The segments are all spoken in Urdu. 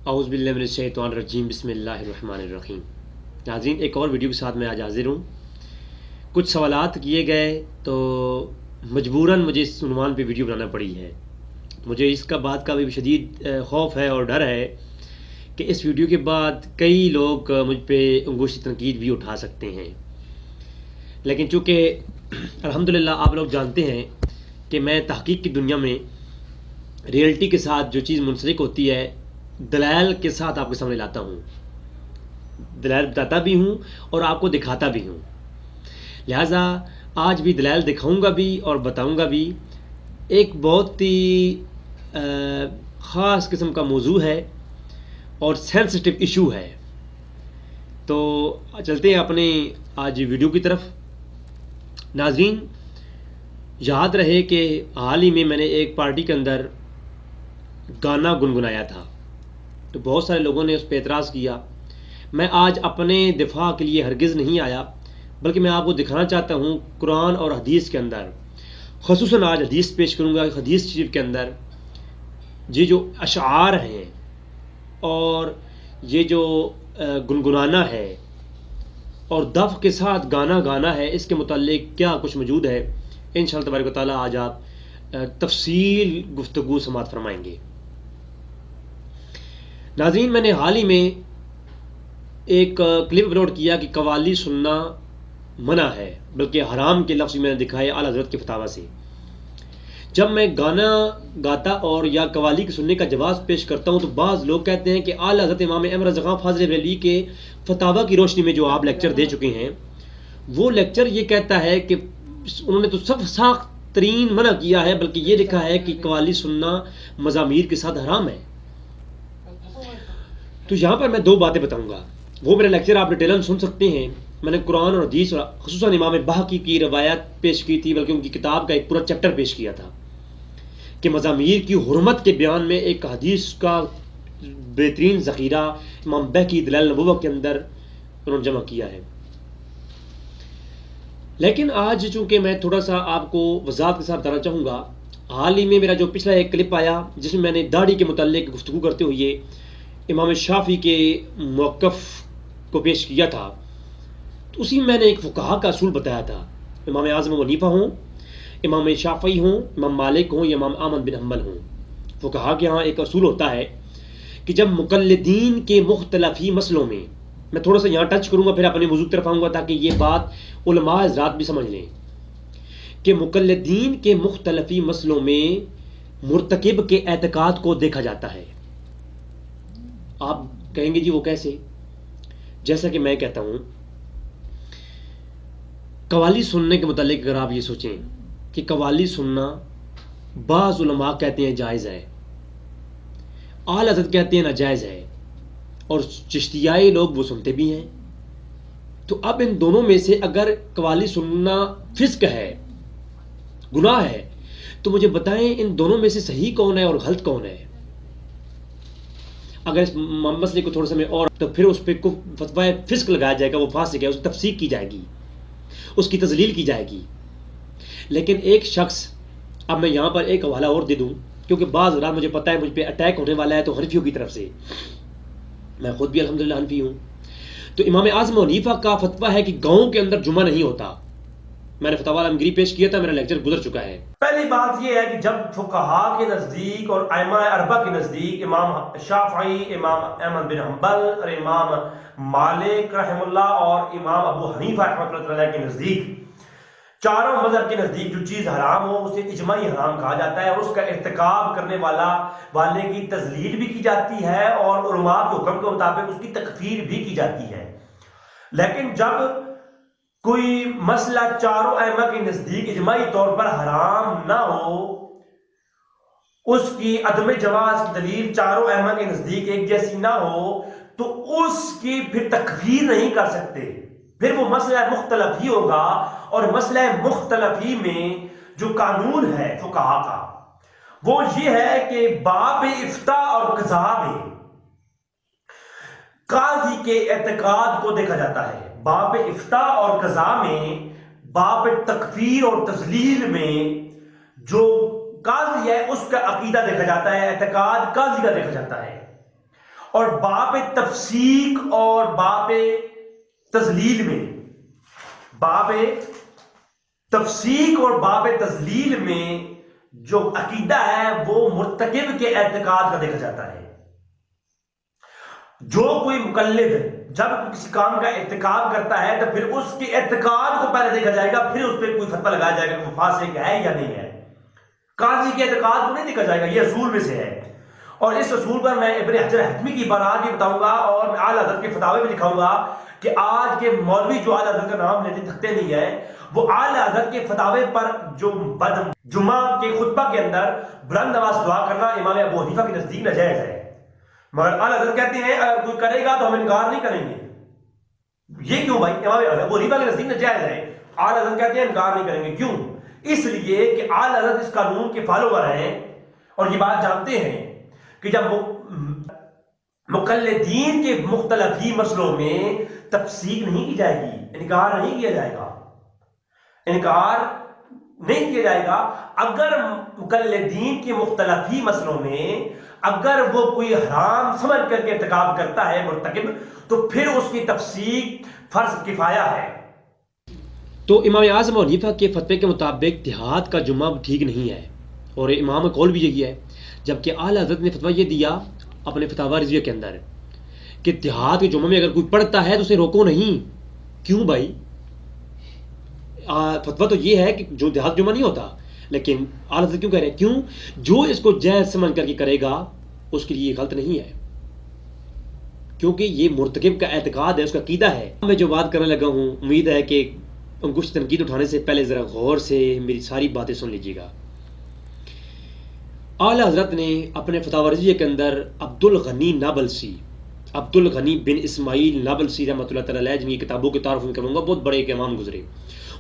اعوذ باللہ من الشیطان الرجیم بسم اللہ الرحمن الرحیم۔ ناظرین، ایک اور ویڈیو کے ساتھ میں آج حاضر ہوں۔ کچھ سوالات کیے گئے تو مجبوراً مجھے اس عنوان پہ ویڈیو بنانا پڑی ہے۔ مجھے اس کا بات کا بھی شدید خوف ہے اور ڈر ہے کہ اس ویڈیو کے بعد کئی لوگ مجھ پہ انگوش تنقید بھی اٹھا سکتے ہیں، لیکن چونکہ الحمدللہ آپ لوگ جانتے ہیں کہ میں تحقیق کی دنیا میں ریئلٹی کے ساتھ جو چیز منسلک ہوتی ہے دلائل کے ساتھ آپ کے سامنے لاتا ہوں، دلائل بتاتا بھی ہوں اور آپ کو دکھاتا بھی ہوں۔ لہٰذا آج بھی دلائل دکھاؤں گا بھی اور بتاؤں گا بھی۔ ایک بہت ہی خاص قسم کا موضوع ہے اور سینسٹیو ایشو ہے، تو چلتے ہیں اپنے آج ویڈیو کی طرف۔ ناظرین، یاد رہے کہ حال ہی میں نے ایک پارٹی کے اندر گانا گنگنایا تھا، تو بہت سارے لوگوں نے اس پہ اعتراض کیا۔ میں آج اپنے دفاع کے لیے ہرگز نہیں آیا، بلکہ میں آپ کو دکھانا چاہتا ہوں قرآن اور حدیث کے اندر، خصوصاً آج حدیث پیش کروں گا۔ حدیث شریف کے اندر یہ جو اشعار ہیں اور یہ جو گنگنانا ہے اور دف کے ساتھ گانا گانا ہے، اس کے متعلق کیا کچھ موجود ہے، انشاءاللہ تبارک و تعالیٰ آج آپ تفصیل گفتگو سماعت فرمائیں گے۔ ناظرین، میں نے حال ہی میں ایک کلپ اپلوڈ کیا کہ قوالی سننا منع ہے، بلکہ حرام کے لفظ میں نے دکھائے اعلیٰ حضرت کے فتاویٰ سے۔ جب میں گانا گاتا اور یا قوالی کے سننے کا جواز پیش کرتا ہوں تو بعض لوگ کہتے ہیں کہ اعلیٰ حضرت امام احمد رضا خان فاضل بریلوی کے فتاویٰ کی روشنی میں جو آپ لیکچر دے چکے ہیں، وہ لیکچر یہ کہتا ہے کہ انہوں نے تو سب سخت ترین منع کیا ہے، بلکہ یہ لکھا ہے کہ قوالی سننا مزامیر کے ساتھ حرام ہے۔ تو یہاں پر میں دو باتیں بتاؤں گا، وہ میرا لیکچر آپ ڈیٹیلن سن سکتے ہیں۔ میں نے قرآن اور حدیث اور خصوصاً امام بہقی کی روایت پیش کی تھی، بلکہ ان کی کتاب کا ایک پورا چیپٹر پیش کیا تھا کہ مزامیر کی حرمت کے بیان میں ایک حدیث کا بہترین ذخیرہ امام بہقی دلائل النبوہ کے اندر انہوں نے جمع کیا ہے۔ لیکن آج چونکہ میں تھوڑا سا آپ کو وضاحت کے ساتھ بتانا چاہوں گا، حال ہی میں میرا جو پچھلا ایک کلپ آیا جس میں نے داڑھی کے متعلق گفتگو کرتے ہوئے امام شافعی کے موقف کو پیش کیا تھا، تو اسی میں میں نے ایک فقہا کا اصول بتایا تھا۔ امام اعظم ابو حنیفہ ہوں، امام شافعی ہوں، امام مالک ہوں یا امام احمد بن حنبل ہوں، فقہا کے ہاں ایک اصول ہوتا ہے کہ جب مقلدین کے مختلفی مسئلوں میں، میں تھوڑا سا یہاں ٹچ کروں گا پھر اپنے موضوع کی طرف آؤں گا تاکہ یہ بات علماء حضرات بھی سمجھ لیں کہ مقلدین کے مختلفی مسئلوں میں مرتکب کے اعتقاد کو دیکھا جاتا ہے۔ آپ کہیں گے جی وہ کیسے؟ جیسا کہ میں کہتا ہوں، قوالی سننے کے متعلق اگر آپ یہ سوچیں کہ قوالی سننا بعض علماء کہتے ہیں جائز ہے، اعلیٰ حضرت کہتے ہیں ناجائز ہے، اور چشتیائی لوگ وہ سنتے بھی ہیں، تو اب ان دونوں میں سے اگر قوالی سننا فسق ہے، گناہ ہے، تو مجھے بتائیں ان دونوں میں سے صحیح کون ہے اور غلط کون ہے؟ اگر اس مسئلے کو تھوڑا سا میں اور تو پھر اس پہ فتویٰ فسق لگایا جائے گا، وہ فاسق ہے، اس کی تفسیق کی جائے گی، اس کی تذلیل کی جائے گی۔ لیکن ایک شخص، اب میں یہاں پر ایک حوالہ اور دے دوں کیونکہ بعض رات مجھے پتہ ہے مجھ پہ اٹیک ہونے والا ہے، تو حنفیوں کی طرف سے، میں خود بھی الحمدللہ حنفی ہوں، تو امام اعظم ابو حنیفہ کا فتویٰ ہے کہ گاؤں کے اندر جمعہ نہیں ہوتا۔ میں نے فتاوی عالمگیری پیش کیا تھا، میرا لیکچر گزر چکا ہے۔ پہلی بات یہ ہے کہ جب فقہا کے نزدیک اور ائمہ اربعہ کے نزدیک، امام شافعی، امام احمد بن حنبل اور امام مالک رحم اللہ اور امام ابو حنیفہ رحمۃ اللہ تعالیٰ کے نزدیک، چاروں مذہب کے نزدیک جو چیز حرام ہو اسے اجماعی حرام کہا جاتا ہے، اور اس کا ارتکاب کرنے والے کی تذلیل بھی کی جاتی ہے اور علماء کے حکم کے مطابق اس کی تکفیر بھی کی جاتی ہے۔ لیکن جب کوئی مسئلہ چاروں ائمہ کے نزدیک اجماعی طور پر حرام نہ ہو، اس کی عدم جواز کی دلیل چاروں ائمہ کے نزدیک ایک جیسی نہ ہو، تو اس کی پھر تکفیر نہیں کر سکتے، پھر وہ مسئلہ مختلف ہی ہوگا۔ اور مسئلہ مختلف ہی میں جو قانون ہے فقہا کا وہ یہ ہے کہ باب افتاء اور قضاء میں قاضی کے اعتقاد کو دیکھا جاتا ہے۔ باب افتاء اور قضاء میں، باب تکفیر اور تذلیل میں جو قاضی ہے اس کا عقیدہ دیکھا جاتا ہے، اعتقاد قاضی کا دیکھا جاتا ہے۔ اور باب تفسیق اور باب تذلیل میں، باب تفسیق اور باب تذلیل میں جو عقیدہ ہے وہ مرتکب کے اعتقاد کا دیکھا جاتا ہے. جو کوئی مقلد جب کسی کام کا ارتکاب کرتا ہے تو پھر اس کے اعتقاد کو پہلے دیکھا جائے گا، پھر اس پہ کوئی فتویٰ لگایا جائے گا کہ وہ فاسق ہے یا نہیں ہے. قاضی کے اعتقاد کو نہیں دیکھا جائے گا، یہ اصول میں سے ہے. اور اس اصول پر میں ابن حجر حتمی کی عبارات بھی بتاؤں گا اور میں اعلیٰ حضرت کے فتاوے بھی دکھاؤں گا کہ آج کے مولوی جو اعلیٰ حضرت کا نام لیتے تھکتے نہیں ہے، وہ اعلیٰ حضرت کے فتاوے پر جو جمعہ کے خطبہ کے اندر بلند آواز دعا کرنا امام ابو حنیفہ کے نزدیک ناجائز ہے. مگر اعلیٰ حضرت کہتے ہیں اگر کوئی کرے گا تو ہم انکار نہیں کریں گے. یہ کیوں بھائی؟ امام ابو حنیفہ کے نزدیک ناجائز ہے، اعلیٰ حضرت کہتے ہیں انکار نہیں کریں گے. کیوں؟ اس لیے کہ اعلیٰ حضرت اس قانون کے فالوور ہیں اور یہ بات جانتے ہیں کہ جب مقلدین کے مختلف ہی مسئلوں میں تفسیق نہیں کی جائے گی، انکار نہیں کیا جائے گا، انکار نہیں کیا جائے گا. اگر مقلدین کے مختلف ہی مسئلوں میں اگر وہ کوئی حرام سمجھ کر کے ارتکاب کرتا ہے مرتکب، تو پھر اس کی تفسیق فرض کفایہ ہے. تو امام اعظم ابو حنیفہ کے فتوے کے مطابق دیہات کا جمعہ ٹھیک نہیں ہے، اور امام کا قول بھی یہی ہے. جبکہ اعلیٰ حضرت نے فتویٰ یہ دیا اپنے فتاوی رضویہ کے اندر کہ دیہات کے جمعہ میں اگر کوئی پڑھتا ہے تو اسے روکو نہیں. کیوں بھائی؟ فتویٰ تو یہ ہے کہ جو دیہات جمعہ نہیں ہوتا، لیکن اعلیٰ حضرت کیوں کہہ رہے ہیں؟ کیوں؟ جو اس کو جائز سمجھ کر کے کرے گا اس کے لیے یہ غلط نہیں ہے، کیونکہ یہ مرتکب کا اعتقاد ہے، اس کا عقیدہ ہے. میں جو بات کرنے لگا ہوں، امید ہے کہ کچھ تنقید اٹھانے سے پہلے ذرا غور سے میری ساری باتیں سن لیجیے گا. اعلیٰ حضرت نے اپنے فتاوی رضویہ کے اندر عبد الغنی نابلسی، عبد الغنی بن اسماعیل نابلسی رحمۃ اللہ تعالی علیہ، جن کی کتابوں کے تعارف میں کروں گا، بہت بڑے ایک امام گزرے،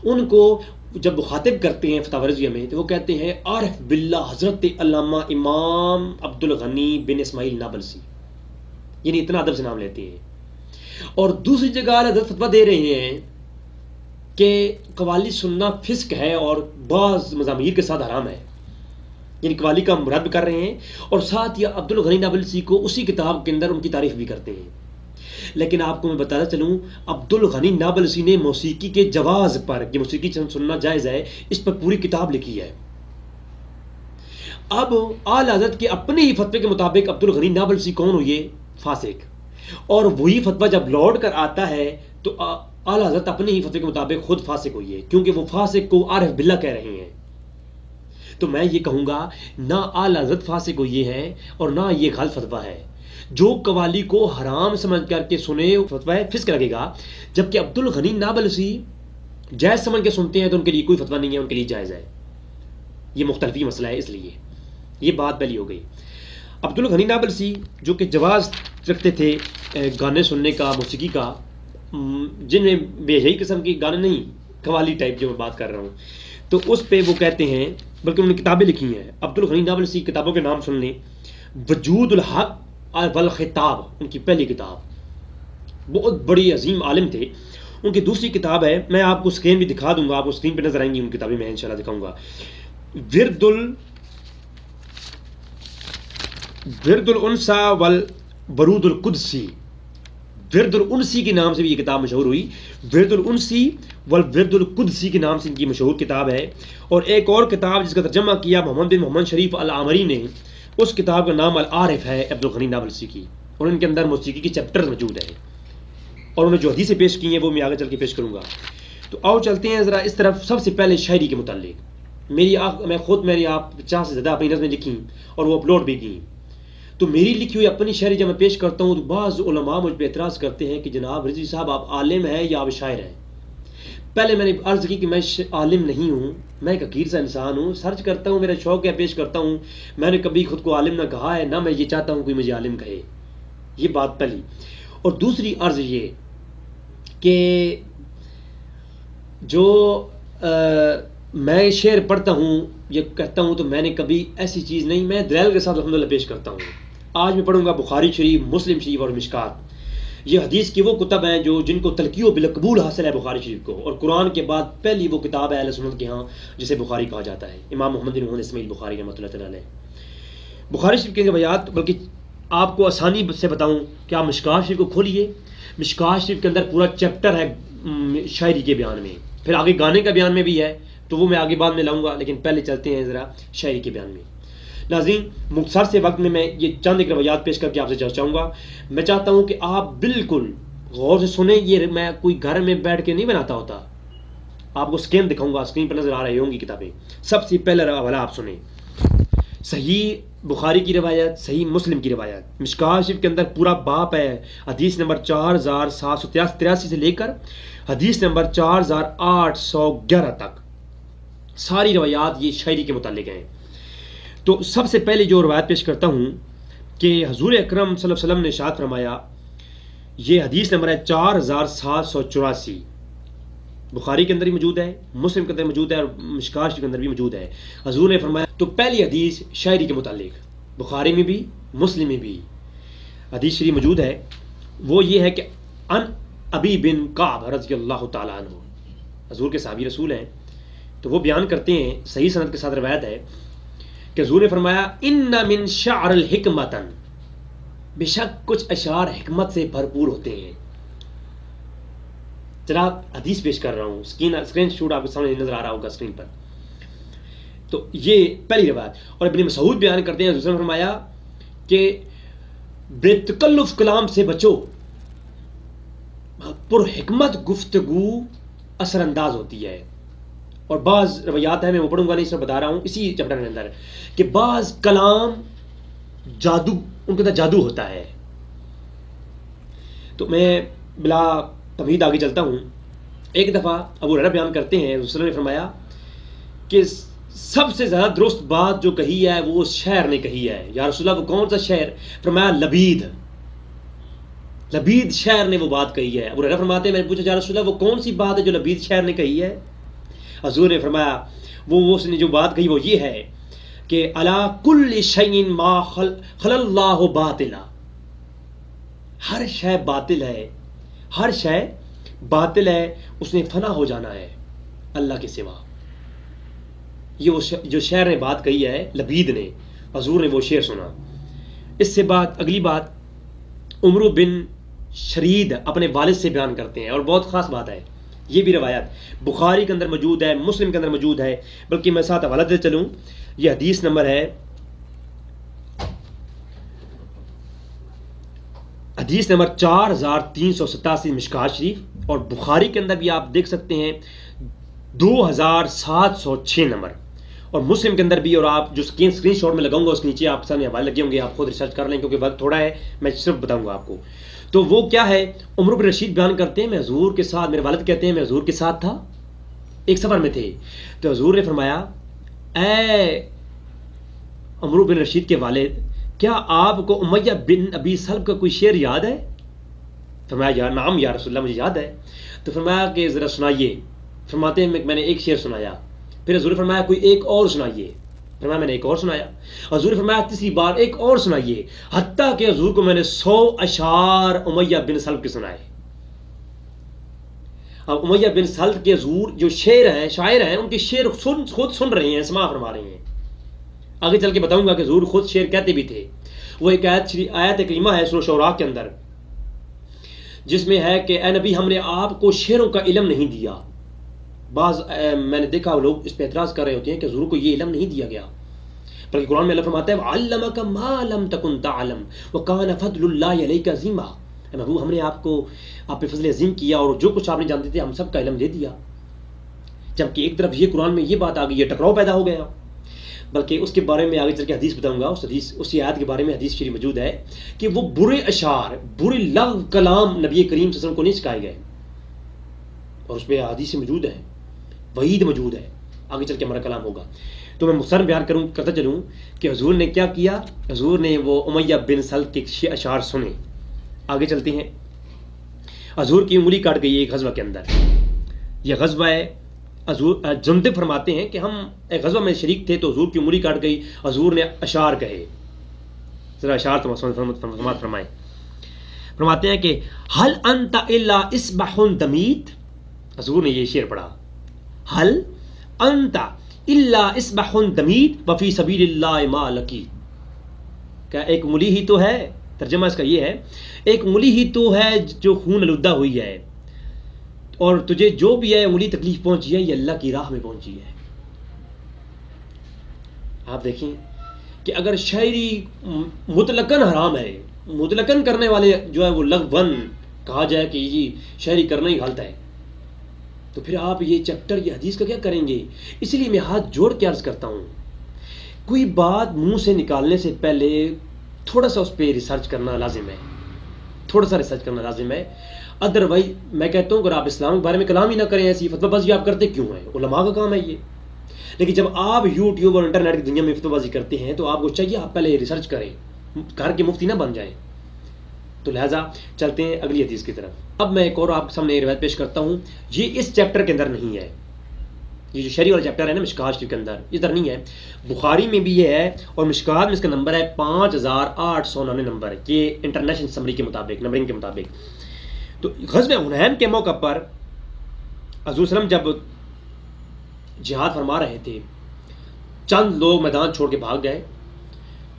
ان کو جب مخاطب کرتے ہیں فتاوی رضویہ میں تو وہ کہتے ہیں عارف باللہ حضرت علامہ امام عبد الغنی بن اسماعیل نابلسی، یعنی اتنا ادب سے نام لیتے ہیں. اور دوسری جگہ اعلیٰ حضرت فتویٰ دے رہے ہیں کہ قوالی سننا فسق ہے اور بعض مزامیر کے ساتھ حرام ہے، یعنی قوالی کا مراد بھی کر رہے ہیں اور ساتھ یہ عبد الغنی نابلسی کو اسی کتاب کے اندر ان کی تعریف بھی کرتے ہیں. لیکن آپ کو میں بتاتا چلوں، عبد الغنی نابلسی نے موسیقی کے جواز پر کہ موسیقی سننا جائز ہے اس پر پوری کتاب لکھی ہے. اب اعلیٰ حضرت کے اپنے ہی فتوے کے مطابق عبد الغنی نابلسی کون ہوئے؟ فاسق. اور وہی فتویٰ جب لوٹ کر آتا ہے تو اعلیٰ حضرت اپنے ہی فتوے کے مطابق خود فاسق ہوئی ہے، کیونکہ وہ فاسق کو عارف باللہ کہہ رہے ہیں. تو میں یہ کہوں گا نہ اعلیٰ حضرت فاسق ہوئی ہے اور نہ یہ غلط فتویٰ ہے. جو قوالی کو حرام سمجھ کر کے سنے فتویٰ فسق لگے گا، جبکہ عبد الغنی نابلسی جائز سمجھ کے سنتے ہیں تو ان کے لیے کوئی فتویٰ نہیں ہے، ان کے لیے جائز ہے. یہ مختلفی مسئلہ ہے، اس لیے یہ بات پہلی ہو گئی. عبد الغنی نابلسی جو کہ جواز رکھتے تھے گانے سننے کا، موسیقی کا، جن میں بے حیائی قسم کی گانے نہیں، قوالی ٹائپ جو میں بات کر رہا ہوں، تو اس پہ وہ کہتے ہیں، بلکہ انہوں نے کتابیں لکھی ہیں. عبد الغنی نابلسی کتابوں کے نام سن لیں، وجود الحق والخطاب ان کی پہلی کتاب، بہت بڑی عظیم عالم تھے. ان کی دوسری کتاب ہے، میں آپ کو اسکرین بھی دکھا دوں گا، آپ کو اسکرین پہ نظر آئیں گی ان کتابیں، میں انشاءاللہ دکھاؤں گا. ورد الانسا والورود القدسی، ورد الانسی کے نام سے بھی یہ کتاب مشہور ہوئی. ورد الانسی والورد القدسی کے نام سے ان کی مشہور کتاب ہے. اور ایک اور کتاب جس کا ترجمہ کیا محمد بن محمد شریف العامری نے، اس کتاب کا نام العارف ہے عبد الغنی نابلسی کی، اور ان کے اندر موسیقی کی چیپٹر موجود ہیں، اور انہوں نے جو حدیثیں پیش کی ہیں وہ میں آگے چل کے پیش کروں گا. تو آؤ چلتے ہیں ذرا اس طرف. سب سے پہلے شاعری کے متعلق میری آپ 50 سے زیادہ اپنی نظمیں لکھی اور وہ اپلوڈ بھی کی. تو میری لکھی ہوئی اپنی شاعری جب میں پیش کرتا ہوں تو بعض علماء مجھ پہ اعتراض کرتے ہیں کہ جناب رضوی صاحب آپ عالم ہیں یا آپ شاعر ہیں. پہلے میں نے عرض کی کہ میں عالم نہیں ہوں، میں ایک حقیر سا انسان ہوں، سرچ کرتا ہوں، میرا شوق ہے پیش کرتا ہوں. میں نے کبھی خود کو عالم نہ کہا ہے، نہ میں یہ چاہتا ہوں کوئی مجھے عالم کہے. یہ بات پہلی. اور دوسری عرض یہ کہ جو میں شعر پڑھتا ہوں یہ کہتا ہوں تو میں نے کبھی ایسی چیز نہیں، میں دلائل کے ساتھ الحمدللہ پیش کرتا ہوں. آج میں پڑھوں گا بخاری شریف، مسلم شریف اور مشکات. یہ حدیث کی وہ کتب ہیں جن کو تلقی و بالقبول حاصل ہے بخاری شریف کو، اور قرآن کے بعد پہلی وہ کتاب ہے اہل سنت کے ہاں جسے بخاری کہا جاتا ہے، امام محمد بن محمد اسماعیل بخاری رحمۃ اللہ تعالی علیہ. بخاری شریف کے روایات بلکہ آپ کو آسانی سے بتاؤں کہ آپ مشکوٰۃ شریف کو کھولیے، مشکوٰۃ شریف کے اندر پورا چیپٹر ہے شاعری کے بیان میں، پھر آگے گانے کا بیان میں بھی ہے، تو وہ میں آگے بعد میں لاؤں گا، لیکن پہلے چلتے ہیں ذرا شاعری کے بیان میں۔ ناظرین، مختصر سے وقت میں یہ چند ایک روایات پیش کر کے آپ سے چاہوں گا۔ میں چاہتا ہوں کہ آپ بالکل غور سے سنیں، یہ میں کوئی گھر میں بیٹھ کے نہیں بناتا ہوتا، آپ کو اسکین دکھاؤں گا، اسکرین پر نظر آ رہی ہوں گی کتابیں۔ سب سے پہلا حوالہ آپ سنیں، صحیح بخاری کی روایت، صحیح مسلم کی روایت، مشکوٰۃ شریف کے اندر پورا باپ ہے، حدیث نمبر 4783 سے لے کر حدیث نمبر 4811 تک ساری روایات یہ شاعری کے متعلق ہیں۔ تو سب سے پہلے جو روایت پیش کرتا ہوں کہ حضور اکرم صلی اللہ علیہ وسلم نے ارشاد فرمایا، یہ حدیث نمبر ہے 4784، بخاری کے اندر بھی موجود ہے، مسلم کے اندر موجود ہے، اور مشکوٰۃ شریف کے اندر بھی موجود ہے۔ حضور نے فرمایا، تو پہلی حدیث شاعری کے متعلق بخاری میں بھی مسلم میں بھی حدیث شریف موجود ہے، وہ یہ ہے کہ ان ابی بن کعب رضی اللہ تعالیٰ عنہ، حضور کے صحابی رسول ہیں، تو وہ بیان کرتے ہیں، صحیح سند کے ساتھ روایت ہے کہ حضور نے فرمایا، ان من شعر الحکمتن، بے شک کچھ اشعار حکمت سے بھرپور ہوتے ہیں۔ چلا حدیث پیش کر رہا ہوں، اسکرین شاٹ آپ کے سامنے نظر آ رہا ہوگا اسکرین پر۔ تو یہ پہلی روایت۔ اور ابن مسعود بیان کرتے ہیں، حضور نے فرمایا کہ بے تکلف کلام سے بچو، پر حکمت گفتگو اثر انداز ہوتی ہے۔ اور بعض روایات ہیں، میں وہ پڑھوں گا نہیں، اس میں بتا رہا ہوں اسی چیپٹر کے اندر، کہ بعض کلام جادو، ان کے اندر جادو ہوتا ہے۔ تو میں بلا تمہید آگے چلتا ہوں۔ ایک دفعہ ابو ہریرہ بیان کرتے ہیں، رسول نے فرمایا کہ سب سے زیادہ درست بات جو کہی ہے وہ اس شاعر نے کہی ہے۔ یا رسول اللہ وہ کون سا شاعر؟ فرمایا لبید شاعر نے وہ بات کہی ہے۔ ابو ہریرہ فرماتے ہیں، میں نے پوچھا یا رسول اللہ وہ کون سی بات ہے جو لبید شاعر نے کہی ہے؟ حضور نے فرمایا وہ اس نے جو بات کہی وہ یہ ہے کہ الا کل شیء ما خل اللہ باطلا، ہر شے باطل ہے، ہر شے باطل ہے، اس نے فنا ہو جانا ہے اللہ کے سوا۔ یہ جو شاعر نے بات کہی ہے لبید نے، حضور نے وہ شعر سنا۔ اس سے بات اگلی بات عمرو بن شرید اپنے والد سے بیان کرتے ہیں، اور بہت خاص بات ہے، یہ بھی روایت بخاری کے اندر موجود ہے، مسلم کے اندر موجود ہے، بلکہ میں ساتھ حوالہ دے چلوں، یہ حدیث نمبر ہے، حدیث نمبر 4387 مشکوٰۃ شریف، اور بخاری کے اندر بھی آپ دیکھ سکتے ہیں 2706 نمبر، اور مسلم کے اندر بھی، اور آپ جو اسکرین شاٹ میں لگاؤں گا اس کے نیچے آپ سامنے حوالے لگے ہوں گے، آپ خود ریسرچ کر لیں کیونکہ وقت تھوڑا ہے، میں صرف بتاؤں گا آپ کو۔ تو وہ کیا ہے، عمر بن رشید بیان کرتے ہیں، میں حضور کے ساتھ، میرے والد کہتے ہیں میں حضور کے ساتھ تھا، ایک سفر میں تھے، تو حضور نے فرمایا اے عمر بن رشید کے والد، کیا آپ کو امیہ بن ابی سلب کا کوئی شعر یاد ہے؟ فرمایا یا نعم یا رسول اللہ، مجھے یاد ہے۔ تو فرمایا کہ ذرا سنائیے۔ فرماتے ہیں میں نے ایک شعر سنایا، پھر حضور نے فرمایا کوئی ایک اور سنائیے، فرمایا میں نے ایک اور سنایا، حضور نے فرمایا تیسری بار ایک اور سنائیے، حتیٰ کہ حضور کو میں نے 100 اشعار امیہ بن سلب کے سنائے۔ اب امیہ بن سلب کے حضور جو شاعر ہیں ان کے شعر خود سن رہے ہیں، سماع فرما رہے ہیں۔ آگے چل کے بتاؤں گا کہ حضور خود شعر کہتے بھی تھے۔ وہ ایک آیت کریمہ ہے سورہ شعراء کے اندر، جس میں ہے کہ اے نبی ہم نے آپ کو شعروں کا علم نہیں دیا۔ بعض میں نے دیکھا وہ لوگ اس پہ اعتراض کر رہے ہوتے ہیں کہ حضور کو یہ علم نہیں دیا گیا، بلکہ قرآن میں اللہ فرماتا ہے وَعَلَّمَكَ مَا لَمْ تَكُنْ تَعْلَمْ وَكَانَ فَضْلُ اللَّهِ عَلَيْكَ عَظِيمًا۔ اے محبوب ہم نے آپ پہ فضل عظیم کیا، اور جو کچھ آپ نہیں جانتے تھے ہم سب کا علم دے دیا۔ جبکہ ایک طرف یہ قرآن میں یہ بات آ گئی ہے، ٹکراؤ پیدا ہو گیا، بلکہ اس کے بارے میں آگے چل کے حدیث بتاؤں گا، اسی آیت کے بارے میں حدیث شریف موجود ہے کہ وہ برے اشعار، برے لغو کلام نبی کریم صلی اللہ علیہ وسلم کو نہیں سکھائے گئے، اور اس پہ حدیث موجود ہے، وعید موجود ہے، آگے چل کے ہمارا کلام ہوگا۔ تو میں مختصر بیان کرتا چلوں کہ حضور نے کیا کیا، حضور نے وہ امیہ بن سلب کے اشعار سنے۔ آگے چلتے ہیں، حضور کی انگلی کاٹ گئی ایک غزوہ کے اندر، یہ غزوہ ہے، حضور جندب فرماتے ہیں کہ ہم ایک غزوہ میں شریک تھے تو حضور کی انگلی کاٹ گئی، حضور نے اشعار کہے، ذرا اشعار تو فرمائیں۔ فرماتے ہیں کہ حل انت الا اصبح دمیت، حضور نے یہ شعر پڑھا، حل انت الا اصبح دمیت وفی سبیل اللہ ما لقیت، کیا ایک انگلی ہی تو ہے، ترجمہ اس کا یہ ہے، ایک انگلی ہی تو ہے جو خون آلودہ ہوئی ہے، اور تجھے جو بھی ہے انگلی تکلیف پہنچی ہے یہ اللہ کی راہ میں پہنچی ہے۔ آپ دیکھیں کہ اگر شاعری مطلقاً حرام ہے، مطلقاً کرنے والے جو ہے وہ لغون کہا جائے کہ یہ شاعری کرنا ہی غلط ہے، تو پھر آپ یہ چیپٹر یہ حدیث کا کیا کریں گے؟ اس لیے میں ہاتھ جوڑ کے عرض کرتا ہوں، کوئی بات منہ سے نکالنے سے پہلے تھوڑا سا اس پہ ریسرچ کرنا لازم ہے، تھوڑا سا ریسرچ کرنا لازم ہے۔ ادروائز میں کہتا ہوں اگر آپ اسلام کے بارے میں کلام ہی نہ کریں، ایسی فتوی بازی آپ کرتے کیوں ہیں؟ علماء کا کام ہے یہ۔ لیکن جب آپ یوٹیوب اور انٹرنیٹ کی دنیا میں فتوی بازی کرتے ہیں تو آپ کو چاہیے آپ پہلے ریسرچ کریں، گھر کے مفتی نہ بن جائیں۔ تو لہٰذا چلتے ہیں اگلی حدیث کی طرف۔ اب میں ایک اور آپ کے سامنے روایت پیش کرتا ہوں، یہ اس چیپٹر کے اندر نہیں ہے، یہ جو شریع والا چیپٹر ہے نا مشکات شریف کے اندر، ادھر نہیں ہے، بخاری میں بھی یہ ہے اور مشکات میں اس کا نمبر ہے 5899 نمبر، یہ انٹرنیشنل سمری کے مطابق، نمبرنگ کے مطابق۔ تو غزوہ حنین کے موقع پر حضور صلی اللہ علیہ وسلم جب جہاد فرما رہے تھے، چند لوگ میدان چھوڑ کے بھاگ گئے،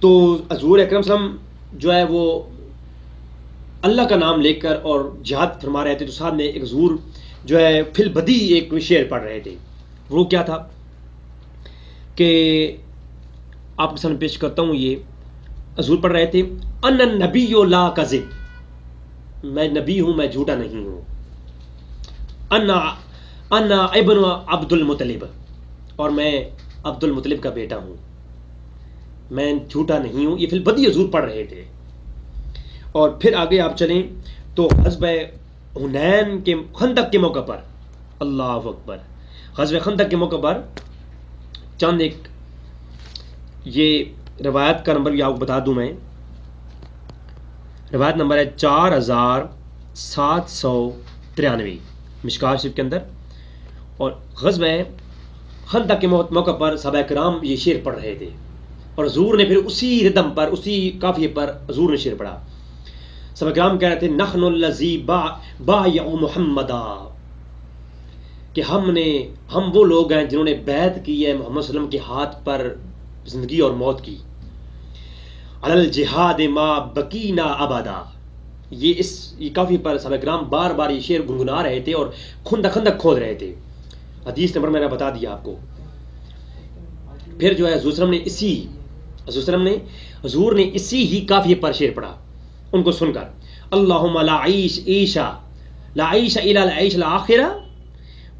تو حضور اکرم صلی اللہ علیہ وسلم جو ہے وہ اللہ کا نام لے کر اور جہاد فرما رہے تھے، تو صاحب نے ایک حضور جو ہے فی البدی ایک شعر پڑھ رہے تھے۔ وہ کیا تھا کہ آپ کے سامنے پیش کرتا ہوں، یہ حضور پڑھ رہے تھے، ان النبی لا کذب، میں نبی ہوں، میں جھوٹا نہیں ہوں، انا ابن عبد المطلب، اور میں عبد المطلب کا بیٹا ہوں، میں جھوٹا نہیں ہوں۔ یہ فی البدی حضور پڑھ رہے تھے۔ اور پھر آگے آپ چلیں تو غزوہ حنین کے خندق کے موقع پر، اللہ اکبر، غزوہ خندق کے موقع پر چند ایک یہ روایت کا نمبر بھی آپ کو بتا دوں میں، روایت نمبر ہے 4793 مشکات شریف کے اندر۔ اور غزوہ خندق کے موقع پر صحابہ کرام یہ شعر پڑھ رہے تھے، اور حضور نے پھر اسی ردم پر، اسی قافیے پر حضور نے شعر پڑھا۔ صحابہ کرام کہہ رہے تھے، نحن الذی بایعوا محمدا، کہ ہم وہ لوگ ہیں جنہوں نے بیعت کی ہے محمد صلی اللہ علیہ وسلم کے ہاتھ پر زندگی اور موت کی، علی الجہاد ما بقینا ابدا۔ یہ کافی پر صحابہ کرام بار بار یہ شعر گنگنا رہے تھے اور خندق کھود رہے تھے۔ حدیث نمبر میں نے بتا دیا آپ کو۔ پھر جو ہے حضور نے اسی ہی کافیے پر شعر پڑھا ان کو سن کر، اللہم لا عیش الا العیش الاخرہ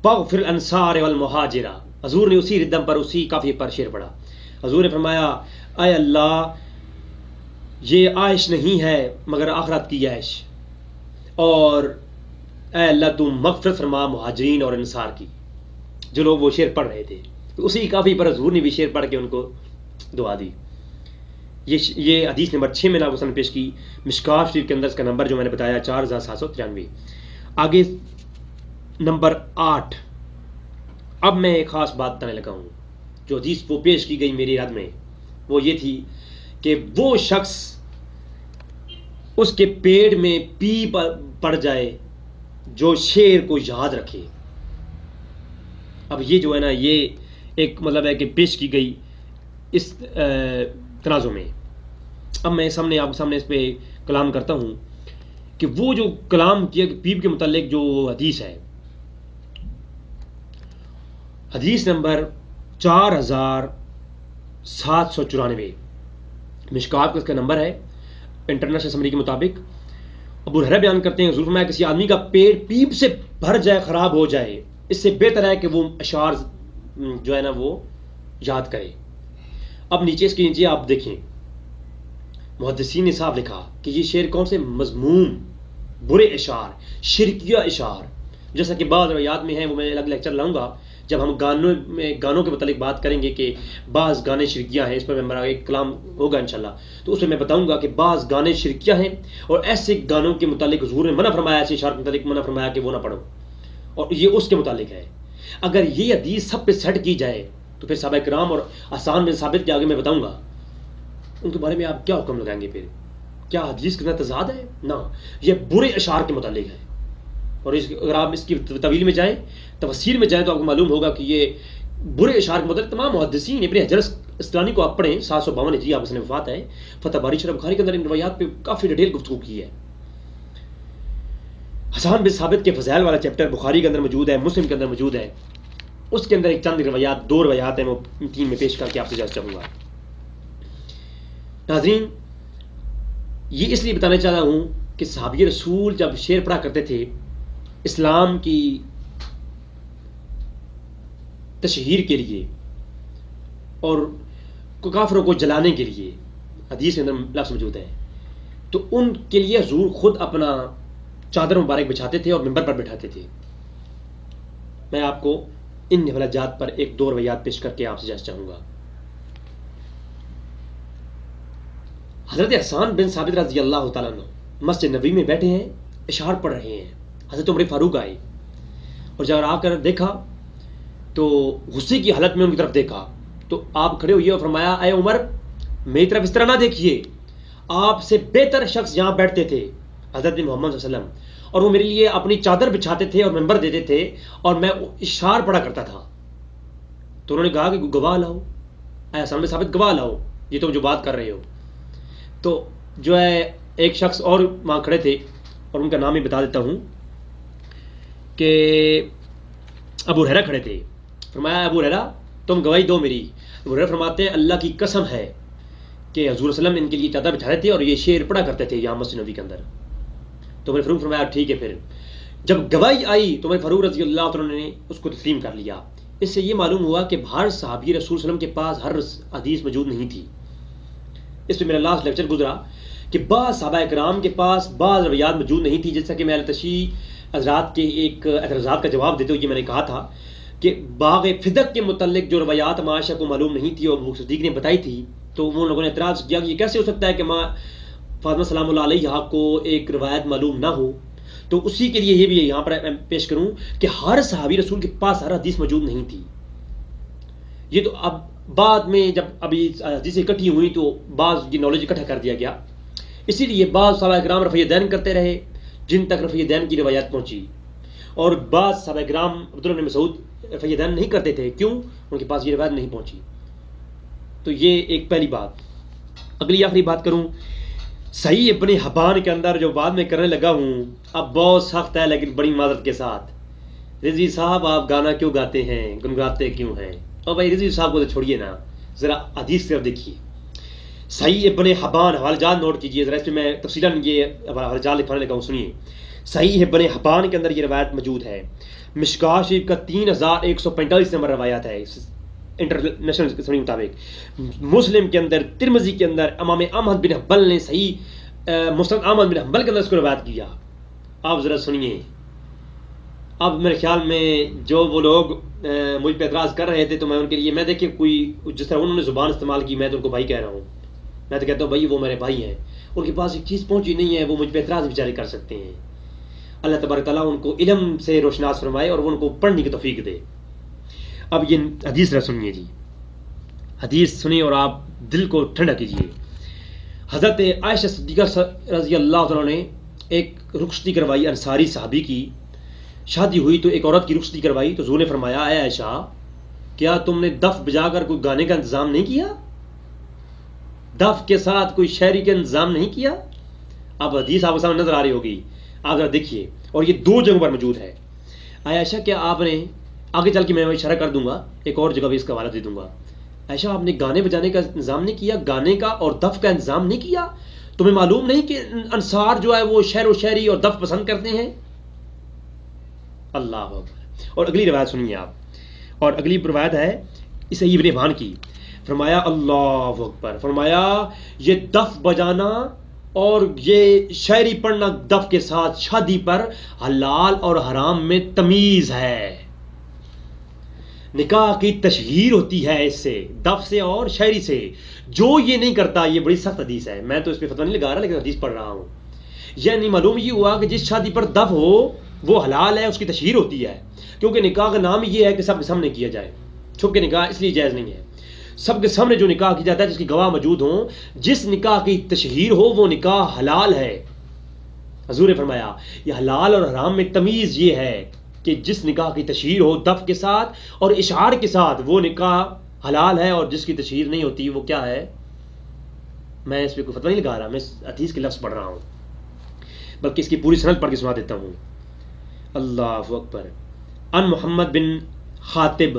فاغفر الانصار والمہاجرہ۔ حضور نے اسی ردم پر، اسی کافیے پر شعر پڑھا۔ حضور نے فرمایا، اے اللہ یہ عائش نہیں ہے مگر آخرت کی عائش، اور اے اللہ تم مغفرت فرما مہاجرین اور انصار کی، جو لوگ وہ شعر پڑھ رہے تھے۔ تو اسی کافی پر حضور نے بھی شعر پڑھ کے ان کو دعا دی۔ یہ حدیث نمبر 6 میں نے آپ کو سامنے پیش کی، مشکات شریف کے اندر اس کا نمبر جو میں نے بتایا 4793۔ آگے نمبر 8، اب میں ایک خاص بات بتانے لگا ہوں، جو حدیث وہ پیش کی گئی میری یاد میں، وہ یہ تھی کہ وہ شخص اس کے پیٹ میں پی پڑ جائے جو شعر کو یاد رکھے۔ اب یہ جو ہے نا، یہ ایک مطلب ہے کہ پیش کی گئی اس تنازع میں۔ اب میں آپ کے سامنے اس پہ کلام کرتا ہوں کہ وہ جو کلام کیا پیپ کے متعلق جو حدیث ہے، حدیث نمبر 4794 مشکات کا اس کا نمبر ہے انٹرنیشنل سمری کے مطابق۔ ابو ہریرہ بیان کرتے ہیں، حضور فرمایا کسی آدمی کا پیٹ پیپ سے بھر جائے، خراب ہو جائے، اس سے بہتر ہے کہ وہ اشعار جو ہے نا وہ یاد کرے۔ اب نیچے اس کے نیچے آپ دیکھیں، محدثین نے صاحب لکھا کہ یہ شعر کون سے مذموم برے اشعار، شرکیہ اشعار، جیسا کہ بعض روایات میں ہیں، وہ میں الگ لیکچر لاؤں گا جب ہم گانوں کے متعلق بات کریں گے کہ بعض گانے شرکیہ ہیں، اس پر میرا ایک کلام ہوگا انشاءاللہ، تو اس میں بتاؤں گا کہ بعض گانے شرکیہ ہیں، اور ایسے گانوں کے متعلق حضور نے منع فرمایا، ایسے اشعار کے متعلق منع فرمایا کہ وہ نہ پڑھو، اور یہ اس کے متعلق ہے۔ اگر یہ حدیث سب پہ سیٹ کی جائے تو پھر صحابہ کرام اور آسان بن ثابت کے آگے میں بتاؤں گا ان کے بارے میں آپ کیا حکم لگائیں گے؟ پھر کیا حدیث کے ساتھ تضاد ہے؟ نہ، یہ برے اشعار کے متعلق ہے، اور اگر آپ اس کی طویل میں جائیں، تفسیر میں جائیں، تو آپ کو معلوم ہوگا کہ یہ برے اشعار کے متعلق تمام محدثین، ابن حجر اسکلانی کو آپ پڑھیں 752 ہجری آپ نے وفات ہے. فتح باری شرح بخاری کے اندر ان روایات پہ کافی ڈیٹیل گفتگو کی ہے. حسان بن ثابت کے فضائل والا چیپٹر بخاری کے اندر موجود ہے, مسلم کے اندر موجود ہے. اس کے اندر ایک چند روایات, 2 روایات ہیں, وہ 3 میں پیش کر کے آپ سے اجازت چاہوں گا. ناظرین, یہ اس لیے بتانا چاہتا ہوں کہ صحابی رسول جب شعر پڑھا کرتے تھے اسلام کی تشہیر کے لیے اور کافروں کو جلانے کے لیے, حدیث کے اندر لفظ موجود ہے, تو ان کے لیے حضور خود اپنا چادر مبارک بچھاتے تھے اور منبر پر بٹھاتے تھے. میں آپ کو ان حوالہ جات پر 1-2 روایات پیش کر کے آپ سے اجازت چاہوں گا. حضرت حسان بن ثابت رضی اللہ تعالیٰ عنہ مسجد نبوی میں بیٹھے ہیں, اشعار پڑھ رہے ہیں. حضرت عمر فاروق آئے اور جب آ کر دیکھا تو غصے کی حالت میں ان کی طرف دیکھا, تو آپ کھڑے ہوئے اور فرمایا, اے عمر میری طرف اس طرح نہ دیکھیے, آپ سے بہتر شخص یہاں بیٹھتے تھے حضرت محمد صلی اللہ علیہ وسلم, اور وہ میرے لیے اپنی چادر بچھاتے تھے اور منبر دیتے تھے اور میں اشعار پڑھا کرتا تھا. تو انہوں نے کہا کہ گواہ لاؤ, اے حسان بن ثابت گواہ لاؤ, یہ تم جو بات کر رہے ہو. تو جو ہے ایک شخص اور وہاں کھڑے تھے اور ان کا نام ہی بتا دیتا ہوں کہ ابو ہریرہ کھڑے تھے. فرمایا, ابو ہریرہ تم گواہی دو میری. ابو ہریرہ فرماتے ہیں, اللہ کی قسم ہے کہ حضور صلی اللہ علیہ وسلم ان کے لیے چادر بچھاتے تھے اور یہ شعر پڑھا کرتے تھے یہاں مسجد نبوی کے اندر. تو عمر فاروق فرمایا ٹھیک ہے. پھر جب گواہی آئی تو عمر فاروق رضی اللہ عنہ نے اس کو تسلیم کر لیا. اس سے یہ معلوم ہوا کہ ہر صحابی رسول صلی اللہ علیہ وسلم کے پاس ہر حدیث موجود نہیں تھی. اس پہ میرا لاسٹ لیکچر گزرا کہ بعض صحابہ کرام کے پاس بعض روایات موجود نہیں تھی, جیسا کہ میں تشیع حضرات کے ایک اعتراضات کا جواب دیتے ہوئے یہ میں نے کہا تھا کہ باغ فدق کے متعلق جو روایات معاشرہ کو معلوم نہیں تھی اور ابو صدیق نے بتائی تھی, تو وہ لوگوں نے اعتراض کیا کہ یہ کیسے ہو سکتا ہے کہ ماں فاطمہ سلام اللہ علیہ کو ایک روایت معلوم نہ ہو. تو اسی کے لیے یہ بھی یہاں پر میں پیش کروں کہ ہر صحابی رسول کے پاس ہر حدیث موجود نہیں تھی. یہ تو اب بعد میں جب ابھی حدیثیں اکٹھی ہوئی تو بعض یہ نالج اکٹھا کر دیا گیا. اسی لیے بعض صحابہ کرام رفع دین کرتے رہے جن تک رفع دین کی روایات پہنچی, اور بعض صحابہ کرام عبداللہ بن مسعود رفع دین نہیں کرتے تھے. کیوں؟ ان کے پاس یہ روایت نہیں پہنچی. تو یہ ایک پہلی بات. اگلی آخری بات کروں, صحیح ابن حبان کے اندر جو بعد میں کرنے لگا ہوں, اب بہت سخت ہے لیکن بڑی معذرت کے ساتھ, رضوی صاحب آپ گانا کیوں گاتے ہیں, گنگناتے کیوں ہیں؟ اور بھائی رضوی صاحب کو تو چھوڑیے نا, ذرا حدیث کی طرف دیکھیے. صحیح ابن حبان حوالہ جات نوٹ کیجیے ذرا, اس پہ میں تفصیلاً یہ حوالہ جات لکھوانے لگا ہوں, سنیے. صحیح ابن حبان کے اندر یہ روایت موجود ہے. مشکاہ شریف کا 3145 نمبر روایت ہے انٹرنیشنل کے مطابق. مسلم کے اندر, ترمذی کے اندر, امام احمد بن حنبل نے صحیح مسند احمد بن حنبل کے اندر اس کو روایت کیا. آپ ذرا سنیے. اب میرے خیال میں جو وہ لوگ مجھ پہ اعتراض کر رہے تھے تو میں ان کے لیے, میں دیکھیں کوئی جس طرح انہوں نے زبان استعمال کی, میں تو ان کو بھائی کہہ رہا ہوں. میں تو کہتا ہوں بھائی وہ میرے بھائی ہیں, ان کے پاس ایک چیز پہنچی نہیں ہے, وہ مجھ پہ اعتراض بیچارے کر سکتے ہیں. اللہ تبارک تعالیٰ ان کو علم سے روشناس فرمائے اور وہ ان کو پڑھنے کی توفیق دے. اب یہ حدیث رہ سنیے جی, حدیث سنیں اور آپ دل کو ٹھنڈا کیجیے. حضرت عائشہ صدیقہ رضی اللہ عنہ نے ایک رخصتی کروائی, انصاری صحابی کی شادی ہوئی تو ایک عورت کی رخصتی کروائی. تو حضور نے فرمایا, اے عائشہ کیا تم نے دف بجا کر کوئی گانے کا انتظام نہیں کیا, دف کے ساتھ کوئی شاعری کا انتظام نہیں کیا؟ اب حدیث آپ کے سامنے نظر آ رہی ہوگی, آپ ذرا دیکھیے, اور یہ 2 جگہوں پر موجود ہے. عائشہ کیا آپ نے, آگے چل کے میں اشارہ کر دوں گا, ایک اور جگہ بھی اس کا حوالہ دے دوں گا. عائشہ آپ نے گانے بجانے کا انتظام نہیں کیا, گانے کا اور دف کا انتظام نہیں کیا؟ تمہیں معلوم نہیں کہ انصار جو ہے وہ شعر و شاعری اور دف پسند کرتے ہیں؟ اللہ اکبر. اور اگلی روایت سنیے آپ, اور اگلی روایت ہے صحیح ابن حبان کی. فرمایا اللہ اکبر, فرمایا یہ دف بجانا اور یہ شاعری پڑھنا دف کے ساتھ شادی پر حلال اور حرام میں تمیز ہے. نکاح کی تشہیر ہوتی ہے اس سے, دف سے اور شاعری سے. جو یہ نہیں کرتا, یہ بڑی سخت حدیث ہے, میں تو اس پہ فتویٰ نہیں لگا رہا لیکن حدیث پڑھ رہا ہوں. یعنی معلوم یہ ہوا کہ جس شادی پر دف ہو وہ حلال ہے, اس کی تشہیر ہوتی ہے, کیونکہ نکاح کا نام یہ ہے کہ سب کے سامنے کیا جائے. چھپ کے نکاح اس لیے جائز نہیں ہے. سب کے سامنے جو نکاح کیا جاتا ہے, جس کی گواہ موجود ہوں, جس نکاح کی تشہیر ہو وہ نکاح حلال ہے. حضور نے فرمایا یہ حلال اور حرام میں تمیز یہ ہے کہ جس نکاح کی تشہیر ہو دف کے ساتھ اور اشعار کے ساتھ, وہ نکاح حلال ہے اور جس کی تشہیر نہیں ہوتی وہ کیا ہے؟ میں اس پہ کوئی فتویٰ نہیں لگا رہا، میں حدیث کے لفظ پڑھ رہا ہوں، بلکہ اس کی پوری سند پڑھ کے سنا دیتا ہوں۔ اللہ اکبر۔ ان محمد بن خاطب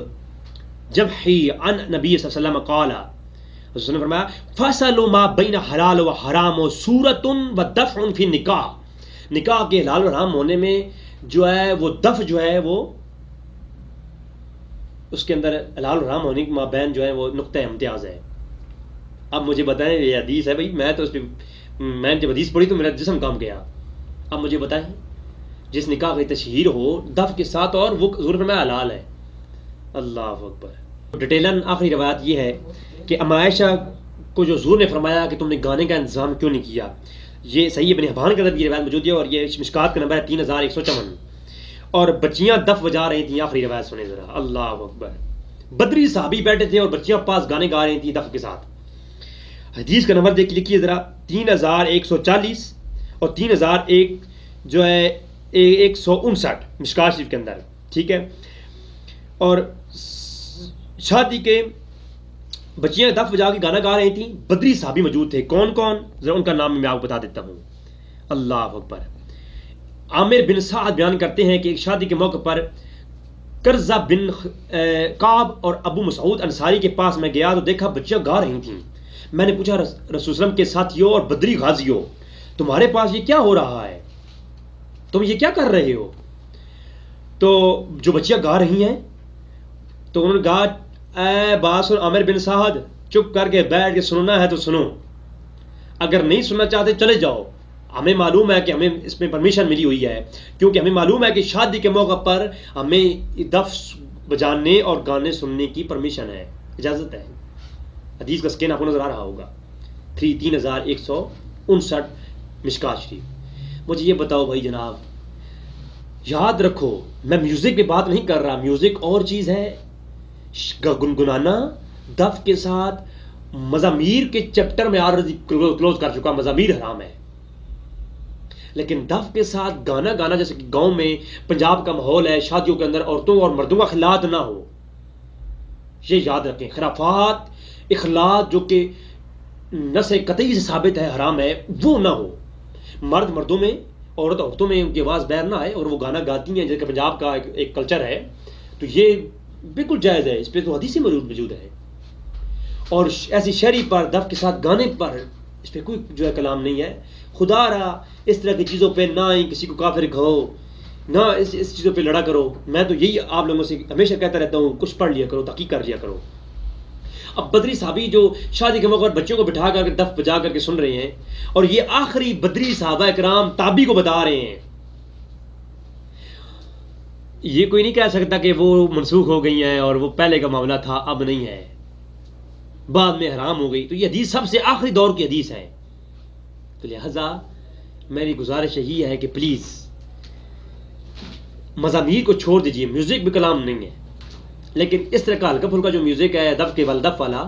جبحی عن نبی صلی اللہ علیہ وسلم قال، رسول نے فرمایا فصل ما بین حلال و حرام و صورت و دفع فی نکاح، نکاح کے حلال و حرام ہونے میں جو ہے وہ دفع جو ہے وہ اس کے اندر حلال و حرام ہونے کے مابین جو ہے وہ نقطہ امتیاز ہے۔ اب مجھے بتائیں، یہ حدیث ہے بھائی، میں تو اس پہ میں جب حدیث پڑھی تو میرا جسم کام گیا۔ اب مجھے بتائیں، جس نکاح کی تشہیر ہو دفع کے ساتھ اور وہ حضور نے فرمایا حلال ہے۔ اللہ اکبر۔ ڈیٹیلن آخری روایت یہ ہے کہ ام عائشہ کو جو حضور نے فرمایا کہ تم نے گانے کا انتظام کیوں نہیں کیا، یہ صحیح ابن حبان کے اندر یہ روایت موجود ہے اور یہ مشکات کا نمبر ہے 3154، اور بچیاں دف بجا رہی تھیں۔ آخری روایت سنیں ذرا، اللہ اکبر۔ بدری صحابی بیٹھے تھے اور بچیاں پاس گانے گا رہی تھیں دف کے ساتھ۔ حدیث کا نمبر دیکھ لکھیے ذرا، 3140 اور 3001 جو ہے 159 مشکات شریف کے اندر، ٹھیک ہے۔ اور شادی کے بچیاں دف بجا کے گانا گا رہی تھیں، بدری صحابی موجود تھے۔ کون کون؟ ذرا ان کا نام میں آپ کو بتا دیتا ہوں۔ اللہ اکبر۔ عامر بن سعد بیان کرتے ہیں کہ ایک شادی کے موقع پر کرزہ بن کعب اور ابو مسعود انصاری کے پاس میں گیا تو دیکھا بچیاں گا رہی تھیں۔ میں نے پوچھا رسول اللہ علیہ وسلم کے ساتھیوں اور بدری غازیوں، تمہارے پاس یہ کیا ہو رہا ہے؟ تم یہ کیا کر رہے ہو؟ تو جو بچیاں گا رہی ہیں تو انہوں نے کہا اے باس اور عامر بن سعد، چپ کر کے بیٹھ کے سننا ہے تو سنو، اگر نہیں سننا چاہتے چلے جاؤ۔ ہمیں معلوم ہے کہ ہمیں اس میں پرمیشن ملی ہوئی ہے، کیونکہ ہمیں معلوم ہے کہ شادی کے موقع پر ہمیں دف بجانے اور گانے سننے کی پرمیشن ہے، اجازت ہے۔ حدیث کا سکین آپ کو نظر آ رہا ہوگا، 3159 مشکات شریف۔ مجھے یہ بتاؤ بھائی جناب، یاد رکھو میں میوزک پہ بات نہیں کر رہا، میوزک اور چیز ہے، گنگنانا دف کے ساتھ۔ مزامیر کے چیپٹر میں آلریڈی کلوز کر چکا، مزامیر حرام ہے، لیکن دف کے ساتھ گانا گانا، جیسے کہ گاؤں میں پنجاب کا ماحول ہے، شادیوں کے اندر عورتوں اور مردوں کا اختلاط نہ ہو، یہ یاد رکھیں۔ خرافات اخلاط جو کہ نص قطعی سے ثابت ہے حرام ہے، وہ نہ ہو۔ مرد مردوں میں، عورت عورتوں میں ان کی آواز بیر نہ آئے اور وہ گانا گاتی ہیں، جیسے کہ پنجاب کا ایک کلچر ہے، تو یہ بالکل جائز ہے، اس پہ تو حدیث موجود ہے۔ اور ایسی شہری پر دف کے ساتھ گانے پر اس پہ کوئی جو ہے کلام نہیں ہے۔ خدا رہا اس طرح کی چیزوں پہ نہ ہی کسی کو کافر کہو، نہ اس چیزوں پہ لڑا کرو۔ میں تو یہی آپ لوگوں سے ہمیشہ کہتا رہتا ہوں، کچھ پڑھ لیا کرو، تحقیق کر لیا کرو۔ اب بدری صحابی جو شادی کے موقع پر بچوں کو بٹھا کر کے دف بجا کر کے سن رہے ہیں، اور یہ آخری بدری صحابہ کرام تابعی کو بتا رہے ہیں، یہ کوئی نہیں کہہ سکتا کہ وہ منسوخ ہو گئی ہیں اور وہ پہلے کا معاملہ تھا اب نہیں ہے، بعد میں حرام ہو گئی۔ تو یہ حدیث سب سے آخری دور کی حدیث ہے۔ تو لہذا میری گزارش یہی ہے کہ پلیز مضامیر کو چھوڑ دیجئے، میوزک بھی کلام نہیں ہے، لیکن اس طرح کا ہلکا پھلکا جو میوزک ہے دف کے دف والا،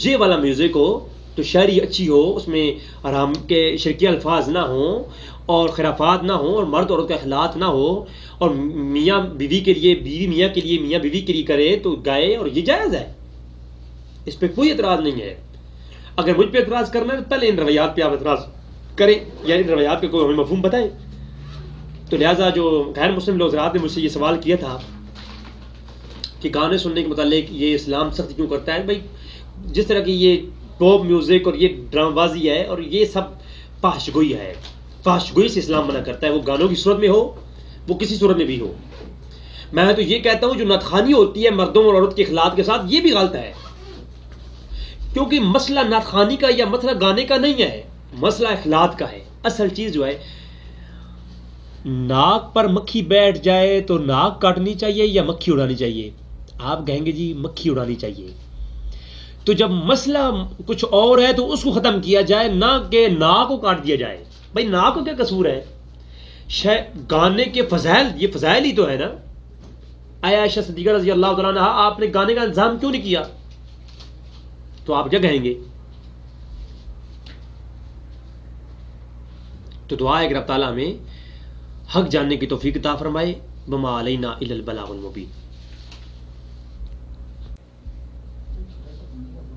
یہ والا میوزک ہو تو شاعری اچھی ہو، اس میں حرام کے شرکی الفاظ نہ ہوں اور خرافات نہ ہوں اور مرد عورت کا اخلاط نہ ہو، اور میاں بیوی کے لیے، بیوی میاں کے لیے، میاں بیوی کے لیے کرے تو گائے، اور یہ جائز ہے، اس پہ کوئی اعتراض نہیں ہے۔ اگر مجھ پہ اعتراض کرنا ہے تو پہلے ان روایات پہ آپ اعتراض کریں یا ان روایات پہ کوئی ہمیں مفہوم بتائیں۔ تو لہٰذا جو غیر مسلم لوگ حضرات نے مجھ سے یہ سوال کیا تھا کہ گانے سننے کے متعلق یہ اسلام سختی کیوں کرتا ہے، بھائی جس طرح کی یہ پاپ میوزک اور یہ ڈرامہ بازی ہے اور یہ سب فحش گوئی ہے، فحش گوئی سے اسلام منع کرتا ہے، وہ گانوں کی صورت میں ہو، وہ کسی صورت میں بھی ہو۔ میں تو یہ کہتا ہوں جو نعت خوانی ہوتی ہے مردوں اور عورت کے اخلاط کے ساتھ، یہ بھی غلط ہے، کیونکہ مسئلہ نعت خوانی کا یا مسئلہ گانے کا نہیں ہے، مسئلہ اخلاط کا ہے۔ اصل چیز جو ہے، ناک پر مکھی بیٹھ جائے تو ناک کاٹنی چاہیے یا مکھی اڑانی چاہیے؟ آپ کہیں گے جی مکھی اڑانی چاہیے۔ تو جب مسئلہ کچھ اور ہے تو اس کو ختم کیا جائے، نہ کہ ناک کو کاٹ دیا جائے۔ بھائی ناک کو کیا قصور ہے؟ گانے کے فضائل، یہ فضائل ہی تو ہے نا۔ عائشہ صدیقہ رضی اللہ تعالیٰ عنہا، آپ نے گانے کا انتظام کیوں نہیں کیا؟ تو آپ کیا کہیں گے؟ تو دعا ہے کہ رب تعالیٰ ہمیں حق جاننے کی توفیق عطا فرمائے۔ وما علینا الا البلاغ المبین۔